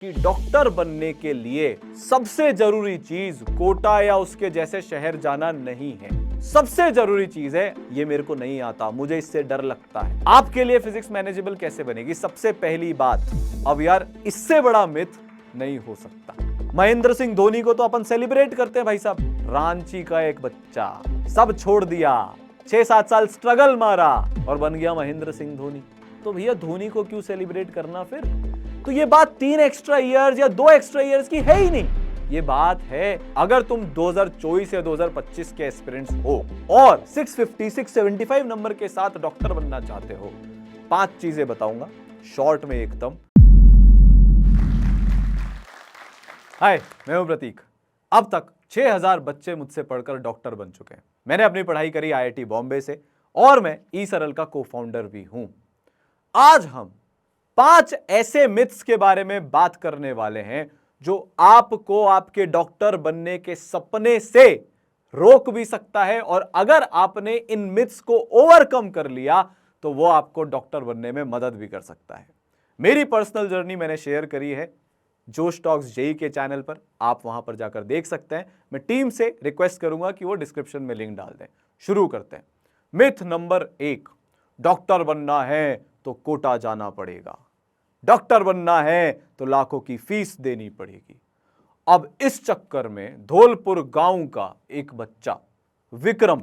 कि डॉक्टर बनने के लिए सबसे जरूरी चीज कोटा या उसके जैसे शहर जाना नहीं है। सबसे जरूरी चीज है ये मेरे को नहीं आता, मुझे इससे डर लगता है। आपके लिए फिजिक्स मैनेजेबल कैसे बनेगी? सबसे पहली बात, अब यार इससे बड़ा मिथ नहीं हो सकता। महेंद्र सिंह धोनी को तो अपन सेलिब्रेट करते हैं भाई साहब, रांची का एक बच्चा सब छोड़ दिया, 6-7 साल स्ट्रगल मारा और बन गया महेंद्र सिंह धोनी। तो भैया धोनी को क्यों सेलिब्रेट करना फिर? तो ये बात 3 एक्स्ट्रा ईयर्स या 2 एक्स्ट्रा ईयर्स की है ही नहीं। ये बात है अगर तुम 2024 या 2025 के एस्पिरेंट्स हो और 650 675 नंबर के साथ डॉक्टर बनना चाहते हो, 5 चीजें बताऊंगा शॉर्ट में एकदम। हाय, मैं हूं प्रतीक। अब तक 6000 बच्चे मुझसे पढ़कर डॉक्टर बन चुके हैं। मैंने अपनी पढ़ाई करी IIT बॉम्बे से और मैं ई-सरल का को-फाउंडर भी हूं। आज हम 5 ऐसे मिथ्स के बारे में बात करने वाले हैं जो आपको आपके डॉक्टर बनने के सपने से रोक भी सकता है, और अगर आपने इन मिथ्स को ओवरकम कर लिया तो वो आपको डॉक्टर बनने में मदद भी कर सकता है। मेरी पर्सनल जर्नी मैंने शेयर करी है जोश टॉक्स जेई के चैनल पर, आप वहां पर जाकर देख सकते हैं। मैं टीम से रिक्वेस्ट करूंगा कि वो डिस्क्रिप्शन में लिंक डाल दें। शुरू करते हैं। मिथ नंबर 1, डॉक्टर बनना है तो कोटा जाना पड़ेगा, डॉक्टर बनना है तो लाखों की फीस देनी पड़ेगी। अब इस चक्कर में धौलपुर गांव का एक बच्चा विक्रम,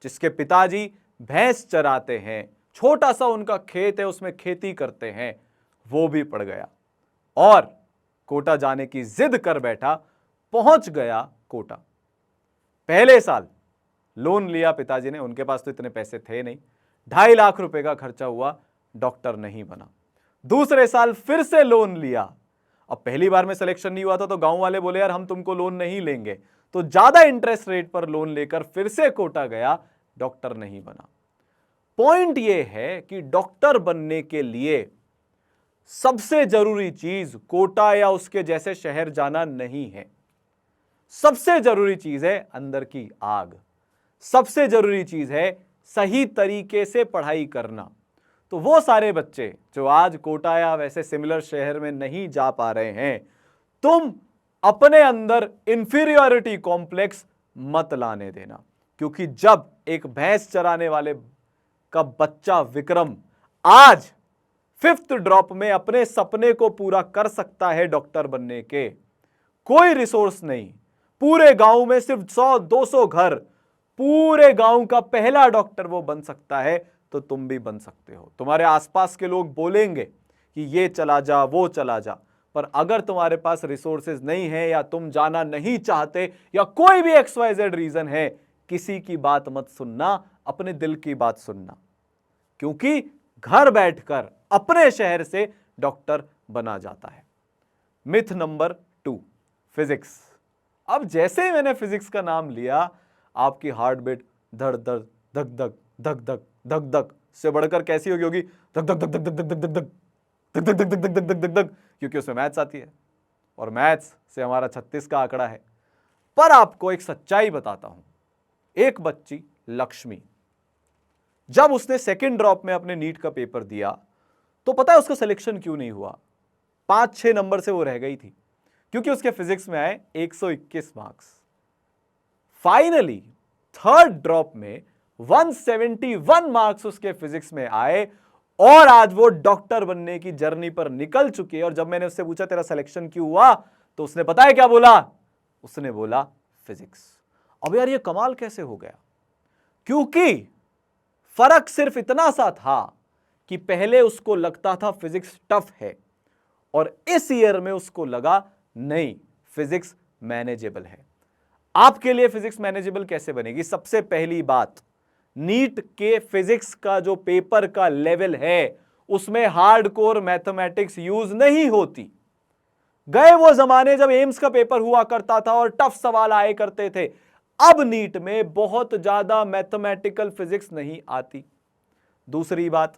जिसके पिताजी भैंस चराते हैं, छोटा सा उनका खेत है, उसमें खेती करते हैं, वो भी पड़ गया और कोटा जाने की जिद कर बैठा, पहुंच गया कोटा। पहले साल लोन लिया पिताजी ने, उनके पास तो इतने पैसे थे नहीं, 2.5 लाख रुपए का खर्चा हुआ, डॉक्टर नहीं बना। दूसरे साल फिर से लोन लिया। अब पहली बार में सिलेक्शन नहीं हुआ था तो गांव वाले बोले यार हम तुमको लोन नहीं लेंगे, तो ज्यादा इंटरेस्ट रेट पर लोन लेकर फिर से कोटा गया, डॉक्टर नहीं बना। पॉइंट यह है कि डॉक्टर बनने के लिए सबसे जरूरी चीज कोटा या उसके जैसे शहर जाना नहीं है। सबसे जरूरी चीज है अंदर की आग, सबसे जरूरी चीज है सही तरीके से पढ़ाई करना। तो वो सारे बच्चे जो आज कोटा या वैसे सिमिलर शहर में नहीं जा पा रहे हैं, तुम अपने अंदर इंफीरियरिटी कॉम्प्लेक्स मत लाने देना, क्योंकि जब एक भैंस चराने वाले का बच्चा विक्रम आज 5th ड्रॉप में अपने सपने को पूरा कर सकता है डॉक्टर बनने के, कोई रिसोर्स नहीं, पूरे गांव में सिर्फ 100-200 घर, पूरे गांव का पहला डॉक्टर वो बन सकता है, तो तुम भी बन सकते हो। तुम्हारे आसपास के लोग बोलेंगे कि ये चला जा वो चला जा, पर अगर तुम्हारे पास रिसोर्सेज नहीं है या तुम जाना नहीं चाहते या कोई भी XYZ रीजन है, किसी की बात मत सुनना, अपने दिल की बात सुनना, क्योंकि घर बैठकर अपने शहर से डॉक्टर बना जाता है। Myth number 2, physics. अब जैसे ही मैंने फिजिक्स का नाम लिया, आपकी हार्ट बीट धड़ धड़ धक धक धक धक धक धक से बढ़कर कैसी होगी? धक धक धक धक धक धक धक धक धक धक धक धक धक धक धक धक, क्योंकि उसमें मैथ्स आती है और मैथ्स से हमारा 36 का आंकड़ा है। पर आपको एक सच्चाई बताता हूं, एक बच्ची लक्ष्मी, जब उसने 2nd ड्रॉप में अपने नीट का पेपर दिया, तो पता है उसका सिलेक्शन क्यों नहीं हुआ? 5-6 नंबर से वो रह गई थी, क्योंकि उसके फिजिक्स में आए 121 मार्क्स। फाइनली 3rd ड्रॉप में 171 मार्क्स उसके फिजिक्स में आए और आज वो डॉक्टर बनने की जर्नी पर निकल चुकी है। और जब मैंने उससे पूछा तेरा सिलेक्शन क्यों हुआ, तो उसने पता है क्या बोला? उसने बोला फिजिक्स। अब यार ये कमाल कैसे हो गया? क्योंकि फर्क सिर्फ इतना सा था कि पहले उसको लगता था फिजिक्स टफ है और इस ईयर में उसको लगा नहीं, फिजिक्स मैनेजेबल है। आपके लिए फिजिक्स मैनेजेबल कैसे बनेगी? सबसे पहली बात, नीट के फिजिक्स का जो पेपर का लेवल है उसमें हार्डकोर मैथमेटिक्स यूज नहीं होती। गए वो जमाने जब एम्स का पेपर हुआ करता था और टफ सवाल आए करते थे। अब नीट में बहुत ज्यादा मैथमेटिकल फिजिक्स नहीं आती। दूसरी बात,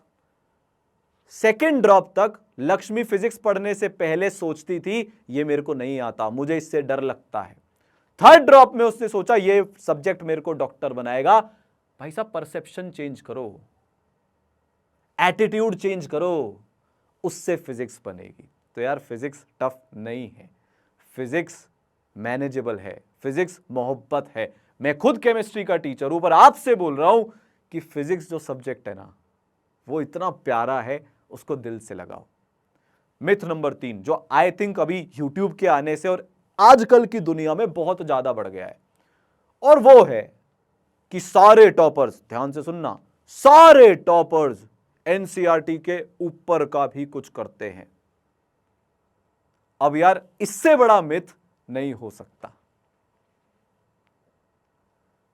2nd ड्रॉप तक लक्ष्मी फिजिक्स पढ़ने से पहले सोचती थी ये मेरे को नहीं आता, मुझे इससे डर लगता है। 3rd ड्रॉप में उसने सोचा ये सब्जेक्ट मेरे को डॉक्टर बनाएगा। भाई साहब, परसेप्शन चेंज करो, एटीट्यूड चेंज करो, उससे फिजिक्स बनेगी। तो यार फिजिक्स टफ नहीं है, फिजिक्स मैनेजेबल है, फिजिक्स मोहब्बत है। मैं खुद केमिस्ट्री का टीचर हूं, पर आपसे बोल रहा हूं कि फिजिक्स जो सब्जेक्ट है ना, वो इतना प्यारा है, उसको दिल से लगाओ। मिथ नंबर 3, जो आई थिंक अभी यूट्यूब के आने से और आजकल की दुनिया में बहुत ज्यादा बढ़ गया है, और वो है कि सारे टॉपर्स, ध्यान से सुनना, सारे टॉपर्स एनसीईआरटी के ऊपर का भी कुछ करते हैं। अब यार इससे बड़ा मिथ नहीं हो सकता।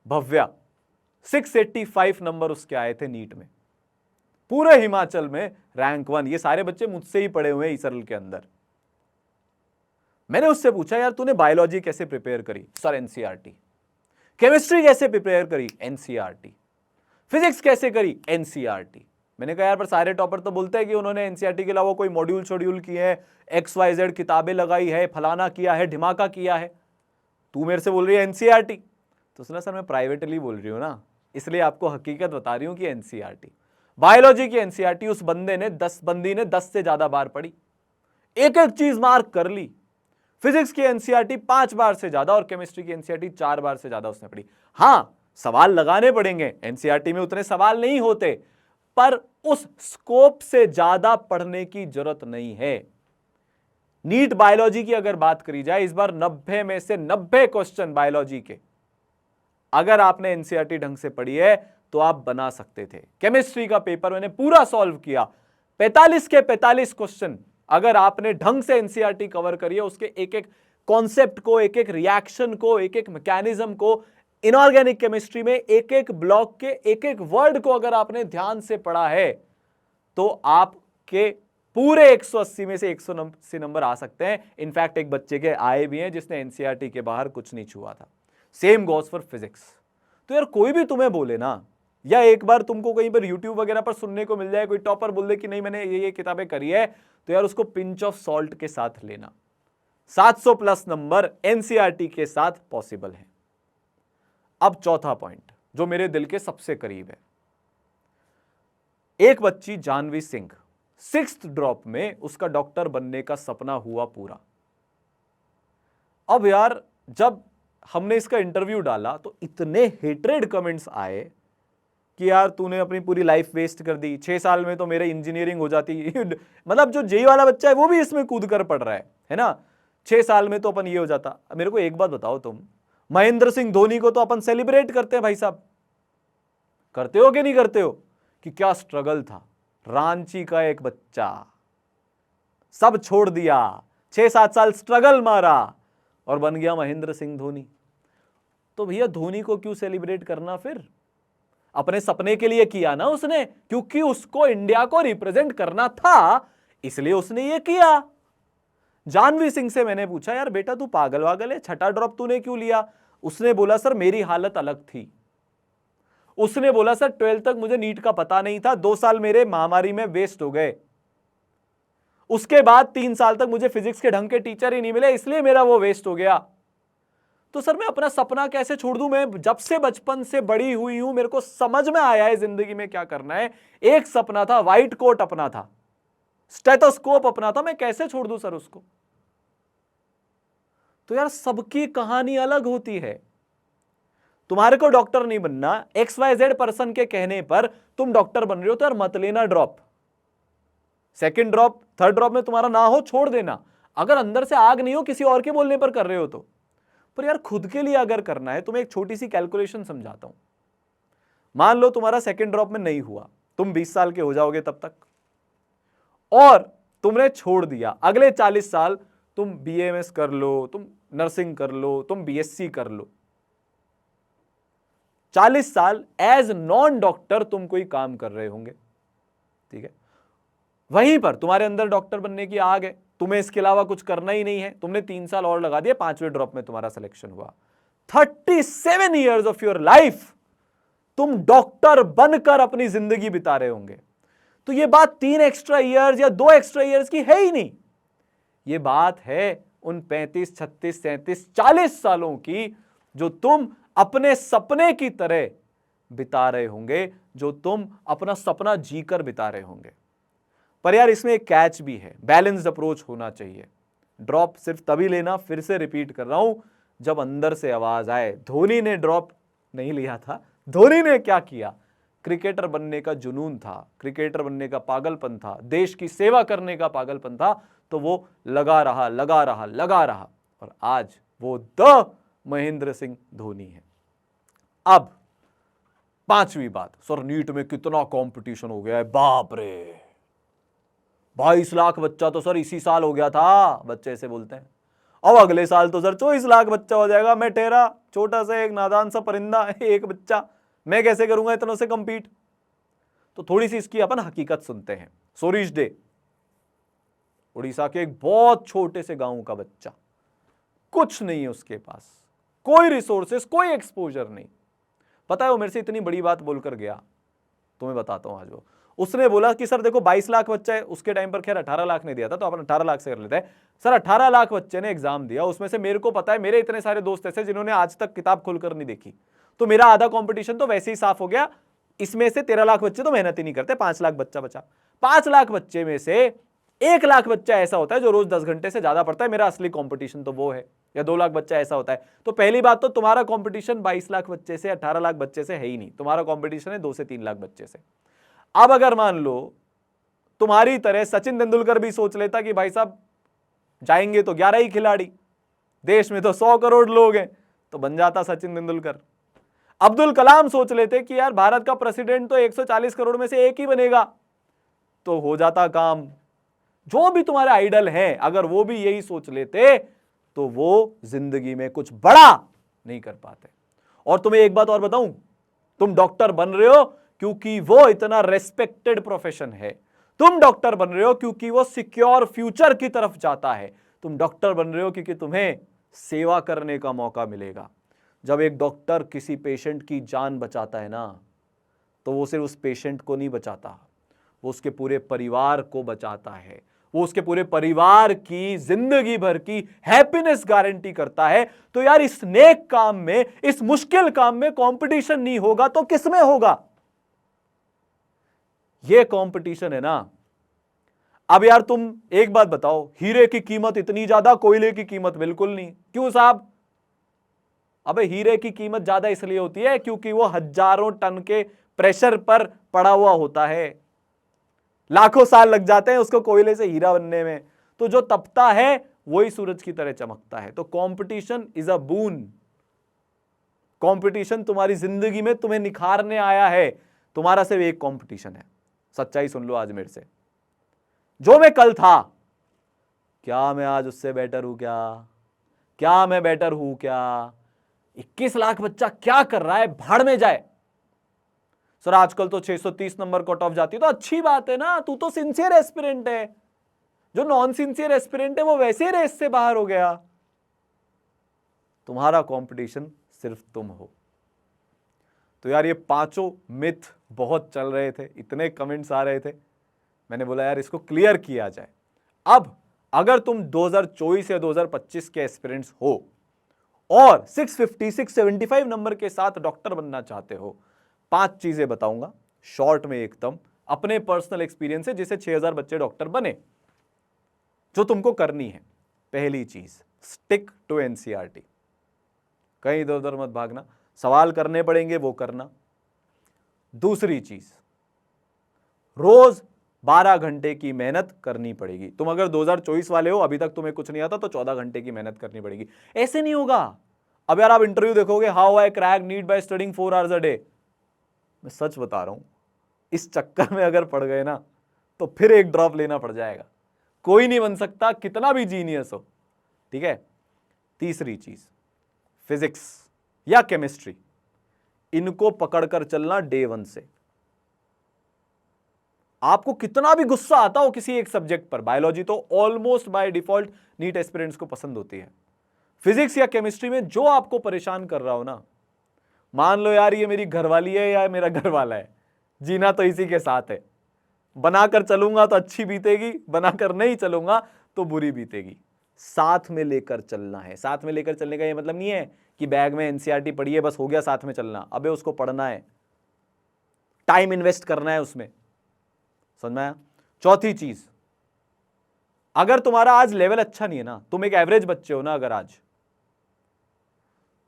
भव्या 685 नंबर उसके आए थे नीट में, पूरे हिमाचल में रैंक 1। ये सारे बच्चे मुझसे ही पढ़े हुए हैं ईसरल के अंदर। मैंने उससे पूछा, यार तूने बायोलॉजी कैसे प्रिपेयर करी? Sir NCERT. केमिस्ट्री कैसे प्रिपेयर करी? एनसीईआरटी। फिजिक्स कैसे करी? एनसीईआरटी। मैंने कहा यार पर सारे टॉपर तो बोलते हैं कि उन्होंने एनसीईआरटी के अलावा कोई मॉड्यूल शेड्यूल किए हैं, XYZ किताबें लगाई है, फलाना किया है, ढिमाका किया है, तू मेरे से बोल रही है एनसीईआरटी। तो सुना सर मैं प्राइवेटली बोल रही हूं ना, इसलिए आपको हकीकत बता रही हूं कि एनसीईआरटी। बायोलॉजी की एनसीईआरटी उस बंदी ने 10 से ज्यादा बार पढ़ी, एक एक चीज मार्क कर ली। फिजिक्स की एनसीईआरटी 5 बार से ज्यादा और केमिस्ट्री की एनसीईआरटी 4 बार से ज्यादा उसने पढ़ी। हां, सवाल लगाने पड़ेंगे, एनसीईआरटी में उतने सवाल नहीं होते, पर उस स्कोप से ज्यादा पढ़ने की जरूरत नहीं है। नीट बायोलॉजी की अगर बात करी जाए, इस बार 90 में से 90 क्वेश्चन बायोलॉजी के अगर आपने एनसीईआरटी ढंग से पढ़ी है तो आप बना सकते थे। केमिस्ट्री का पेपर मैंने पूरा सॉल्व किया, 45 के 45 क्वेश्चन अगर आपने ढंग से एनसीईआरटी कवर करी है, उसके एक एक कॉन्सेप्ट को, एक एक रिएक्शन को, एक एक मैकेनिज्म को, इनऑर्गेनिक केमिस्ट्री में एक एक ब्लॉक के एक एक वर्ड को अगर आपने ध्यान से पढ़ा है, तो आपके पूरे 180 में से 180 नंबर आ सकते हैं। इनफैक्ट एक बच्चे के आए भी हैं जिसने एनसीईआरटी के बाहर कुछ नहीं छुआ था। Same goes for physics. तो यार कोई भी तुम्हें बोले ना, या एक बार तुमको कहीं पर यूट्यूब वगैरह पर सुनने को मिल जाए, कोई टॉपर बोल दे कि नहीं मैंने ये किताबें करी है, तो यार उसको पिंच ऑफ सॉल्ट के साथ लेना। 700 प्लस नंबर एनसीईआरटी के साथ पॉसिबल है। अब चौथा पॉइंट जो मेरे दिल के सबसे करीब है, एक बच्ची जानवी सिंह 6th ड्रॉप में उसका डॉक्टर बनने का सपना हुआ पूरा। अब यार जब हमने इसका इंटरव्यू डाला तो इतने हेट्रेड कमेंट्स आए कि यार तूने अपनी पूरी लाइफ वेस्ट कर दी, 6 साल में तो मेरे इंजीनियरिंग हो जाती। मतलब जो जेई वाला बच्चा है वो भी इसमें कूद कर पढ़ रहा है ना, 6 साल में तो अपन ये हो जाता। मेरे को एक बात बताओ, तुम महेंद्र सिंह धोनी को तो अपन सेलिब्रेट करते हैं भाई साहब, करते हो कि नहीं करते हो, कि क्या स्ट्रगल था, रांची का एक बच्चा सब छोड़ दिया, 6-7 साल स्ट्रगल मारा और बन गया महेंद्र सिंह धोनी। तो भैया धोनी को क्यों सेलिब्रेट करना? फिर अपने सपने के लिए किया ना उसने, क्योंकि उसको इंडिया को रिप्रेजेंट करना था, इसलिए उसने ये किया। जानवी सिंह से मैंने पूछा, यार बेटा तू पागल वागल है, छठा ड्रॉप तूने क्यों लिया? उसने बोला सर मेरी हालत अलग थी। उसने बोला सर 12th तक मुझे नीट का पता नहीं था, 2 साल मेरे महामारी में वेस्ट हो गए, उसके बाद 3 साल तक मुझे फिजिक्स के ढंग के टीचर ही नहीं मिले, इसलिए मेरा वो वेस्ट हो गया। तो सर मैं अपना सपना कैसे छोड़ दूं? मैं जब से बचपन से बड़ी हुई हूं, मेरे को समझ में आया है जिंदगी में क्या करना है। एक सपना था, व्हाइट कोट अपना था, स्टेथोस्कोप अपना था, मैं कैसे छोड़ दूं सर उसको? तो यार सबकी कहानी अलग होती है। तुम्हारे को डॉक्टर नहीं बनना, XYZ पर्सन के कहने पर तुम डॉक्टर बन रहे हो, तो यार मत लेना drop. 2nd drop 3rd drop में तुम्हारा ना हो, छोड़ देना। अगर अंदर से आग नहीं हो, किसी और के बोलने पर कर रहे हो तो। पर यार खुद के लिए अगर करना है, तुम्हें एक छोटी सी कैलकुलेशन समझाता हूं। मान लो तुम्हारा 2nd ड्रॉप में नहीं हुआ, तुम 20 साल के हो जाओगे तब तक, और तुमने छोड़ दिया, अगले 40 साल तुम BAMS कर लो, तुम नर्सिंग कर लो, तुम BSc कर लो, 40 साल एज नॉन डॉक्टर तुम कोई काम कर रहे होंगे, ठीक है। वहीं पर तुम्हारे अंदर डॉक्टर बनने की आग है, तुम्हें इसके अलावा कुछ करना ही नहीं है, तुमने 3 साल और लगा दिए, 5वें ड्रॉप में तुम्हारा सिलेक्शन हुआ, 37 ईयर्स ऑफ योर लाइफ तुम डॉक्टर बनकर अपनी जिंदगी बिता रहे होंगे। तो यह बात 3 एक्स्ट्रा ईयर्स या 2 एक्स्ट्रा ईयर्स की है ही नहीं, यह बात है उन 35, 36, 37, 40 सालों की जो तुम अपने सपने की तरह बिता रहे होंगे, जो तुम अपना सपना जीकर बिता रहे होंगे। पर यार इसमें एक कैच भी है, बैलेंस्ड अप्रोच होना चाहिए। ड्रॉप सिर्फ तभी लेना, फिर से रिपीट कर रहा हूं, जब अंदर से आवाज आए। धोनी ने ड्रॉप नहीं लिया था। धोनी ने क्या किया? क्रिकेटर बनने का जुनून था, क्रिकेटर बनने का पागलपन था, देश की सेवा करने का पागलपन था, तो वो लगा रहा लगा रहा लगा रहा, और आज वो द महेंद्र सिंह धोनी है। अब पांचवी बात, सर नीट में कितना कंपटीशन हो गया है, बाप रे 22 लाख बच्चा तो सर इसी साल हो गया था, बच्चे ऐसे बोलते हैं। अब अगले साल तो सर 24 लाख बच्चा हो जाएगा। मैं ठहरा छोटा सा एक नादान सा परिंदा, एक बच्चा, मैं कैसे करूंगा इतनों से कंपीट? तो थोड़ी सी इसकी अपन हकीकत सुनते हैं। सोरीश डे, उड़ीसा के एक बहुत छोटे से गांव का बच्चा, कुछ नहीं है उसके पास, कोई रिसोर्सेस, कोई एक्सपोजर नहीं। पता है वो मेरे से इतनी बड़ी बात बोलकर गया, तुम्हें बताता हूं आज। वो उसने बोला कि सर देखो 22 लाख बच्चा है, उसके टाइम पर खैर 18 लाख ने दिया था, तो अपन 18 लाख से कर लेते हैं। सर 18 लाख बच्चे ने एग्जाम दिया, उसमें से मेरे को पता है मेरे इतने सारे दोस्त ऐसे जिन्होंने आज तक किताब खोलकर नहीं देखी, तो मेरा आधा कंपटीशन तो वैसे ही साफ हो गया। इसमें से 13 लाख बच्चे तो मेहनत ही नहीं करते, 5 लाख बच्चा बचा। 5 लाख बच्चे में से 1 लाख बच्चा ऐसा होता है जो रोज 10 घंटे से ज्यादा पढ़ता है, मेरा असली कंपटीशन तो वो है। या 2 लाख बच्चा ऐसा होता है। तो पहली बात तो तुम्हारा कंपटीशन 22 लाख बच्चे से, 18 लाख बच्चे से है ही नहीं, तुम्हारा कंपटीशन है 2 से 3 लाख बच्चे से। अब अगर मान लो तुम्हारी तरह सचिन तेंदुलकर भी सोच लेता कि भाई साहब जाएंगे तो 11 ही खिलाड़ी, देश में तो 100 करोड़ लोग हैं, तो बन जाता सचिन तेंदुलकर। अब्दुल कलाम सोच लेते कि यार भारत का प्रेसिडेंट तो 140 करोड़ में से एक ही बनेगा, तो हो जाता काम। जो भी तुम्हारे आइडल हैं, अगर वो भी यही सोच लेते तो वो जिंदगी में कुछ बड़ा नहीं कर पाते। और तुम्हें एक बात और बताऊं, तुम डॉक्टर बन रहे हो क्योंकि वो इतना रेस्पेक्टेड प्रोफेशन है। तुम डॉक्टर बन रहे हो क्योंकि वो सिक्योर फ्यूचर की तरफ जाता है। तुम डॉक्टर बन रहे हो क्योंकि तुम्हें सेवा करने का मौका मिलेगा। जब एक डॉक्टर किसी पेशेंट की जान बचाता है ना, तो वो सिर्फ उस पेशेंट को नहीं बचाता, वो उसके पूरे परिवार को बचाता है। वो उसके पूरे परिवार की जिंदगी भर की हैप्पीनेस गारंटी करता है। तो यार इस नेक काम में, इस मुश्किल काम में कंपटीशन नहीं होगा तो किसमें होगा? ये कंपटीशन है ना। अब यार तुम एक बात बताओ, हीरे की कीमत इतनी ज्यादा, कोयले की कीमत बिल्कुल नहीं, क्यों साहब? अबे हीरे की कीमत ज्यादा इसलिए होती है क्योंकि वो हजारों टन के प्रेशर पर पड़ा हुआ होता है, लाखों साल लग जाते हैं उसको कोयले से हीरा बनने में। तो जो तपता है वही सूरज की तरह चमकता है। तो competition is a boon. Competition तुम्हारी जिंदगी में तुम्हें निखारने आया है। तुम्हारा सिर्फ एक कंपटीशन है, सच्चाई सुन लो आज मेरे से। जो मैं कल था, क्या मैं आज उससे बेटर हूं? क्या मैं बेटर हूं? क्या 21 लाख बच्चा क्या कर रहा है, भाड़ में जाए। सर आजकल तो 630 नंबर कट ऑफ जाती है, तो अच्छी बात है ना, तू तो सिंसियर एस्पिरेंट है। जो नॉन सिंसियर एस्पिरेंट है वो वैसे ही रेस से बाहर हो गया। तुम्हारा कंपटीशन सिर्फ तुम हो। तो यार ये पांचों मिथ बहुत चल रहे थे, इतने कमेंट्स आ रहे थे, मैंने बोला यार इसको क्लियर किया जाए। अब अगर तुम 2024 या 2025 के एस्पिरेंट्स हो और 650 675 नंबर के साथ डॉक्टर बनना चाहते हो, 5 चीजें बताऊंगा शॉर्ट में एकदम अपने पर्सनल एक्सपीरियंस से, जिसे 6000 बच्चे डॉक्टर बने। जो तुमको करनी है, पहली चीज स्टिक टू एनसीईआरटी, कहीं इधर उधर मत भागना, सवाल करने पड़ेंगे वो करना। दूसरी चीज, रोज 12 घंटे की मेहनत करनी पड़ेगी। तुम अगर 2024 वाले हो, अभी तक तुम्हें कुछ नहीं आता, तो 14 घंटे की मेहनत करनी पड़ेगी। ऐसे नहीं होगा। अब यार आप इंटरव्यू देखोगे, how I crack NEET by studying 4 hours a day, मैं सच बता रहा हूं, इस चक्कर में अगर पड़ गए ना तो फिर एक ड्रॉप लेना पड़ जाएगा। कोई नहीं बन सकता कितना भी जीनियस हो, ठीक है। तीसरी चीज, फिजिक्स या केमिस्ट्री, इनको पकड़कर चलना डे 1 से। आपको कितना भी गुस्सा आता हो किसी एक सब्जेक्ट पर, बायोलॉजी तो almost by default NEET aspirants को पसंद होती है। फिजिक्स या केमिस्ट्री में जो आपको परेशान कर रहा हो ना, मान लो यार ये मेरी घरवाली है या मेरा घर वाला है, जीना तो इसी के साथ है, बनाकर चलूंगा तो अच्छी बीतेगी, बनाकर नहीं चलूंगा तो बुरी बीतेगी। साथ में लेकर चलना है। साथ में लेकर चलने का ये मतलब नहीं है कि बैग में एनसीईआरटी पड़ी है बस हो गया साथ में चलना। अबे उसको पढ़ना है, टाइम इन्वेस्ट करना है उसमें, समझ में आया? चौथी चीज, अगर तुम्हारा आज लेवल अच्छा नहीं है ना, तुम एक एवरेज बच्चे हो ना अगर आज,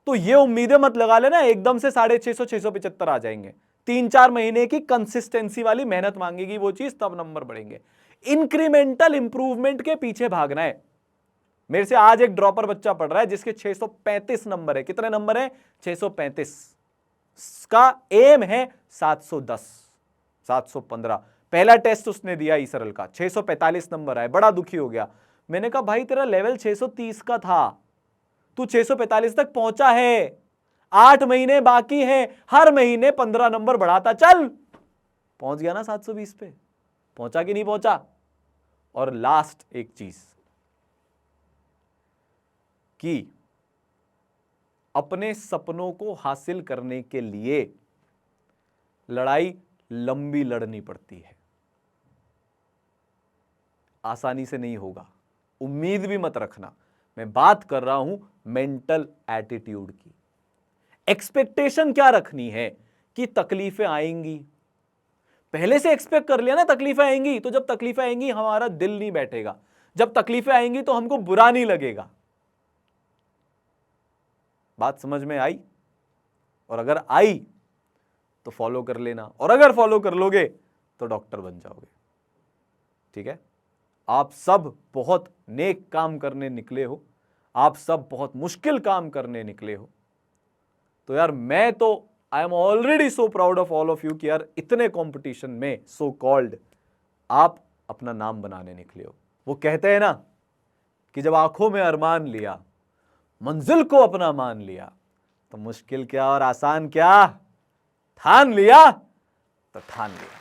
तो ये उम्मीदें मत लगा लेना एकदम से 650 675 आ जाएंगे। 3-4 महीने की कंसिस्टेंसी वाली मेहनत मांगेगी वो चीज, तब नंबर बढ़ेंगे। इंक्रीमेंटल इंप्रूवमेंट के पीछे भागना है। मेरे से आज एक ड्रॉपर बच्चा पढ़ रहा है जिसके 635 नंबर है। कितने नंबर है? 635। का एम है 710 715। पहला टेस्ट उसने दिया ई सरल का, 645 नंबर आए, बड़ा दुखी हो गया। मैंने कहा भाई तेरा लेवल 630 का था, तू 645 तक पहुंचा है, 8 महीने बाकी है, हर महीने 15 नंबर बढ़ाता चल। पहुंच गया ना 720 पे? पहुंचा कि नहीं पहुंचा? और लास्ट एक चीज कि अपने सपनों को हासिल करने के लिए लड़ाई लंबी लड़नी पड़ती है, आसानी से नहीं होगा, उम्मीद भी मत रखना। मैं बात कर रहा हूं मेंटल एटीट्यूड की। एक्सपेक्टेशन क्या रखनी है कि तकलीफें आएंगी, पहले से एक्सपेक्ट कर लिया ना तकलीफें आएंगी, तो जब तकलीफें आएंगी हमारा दिल नहीं बैठेगा, जब तकलीफें आएंगी तो हमको बुरा नहीं लगेगा। बात समझ में आई? और अगर आई तो फॉलो कर लेना, और अगर फॉलो कर लोगे तो डॉक्टर बन जाओगे। ठीक है? आप सब बहुत नेक काम करने निकले हो, आप सब बहुत मुश्किल काम करने निकले हो। तो यार मैं तो I am already so proud of all of you कि यार इतने कंपटीशन में सो कॉल्ड आप अपना नाम बनाने निकले हो। वो कहते हैं ना कि जब आंखों में अरमान लिया, मंजिल को अपना मान लिया, तो मुश्किल क्या और आसान क्या, ठान लिया तो ठान लिया।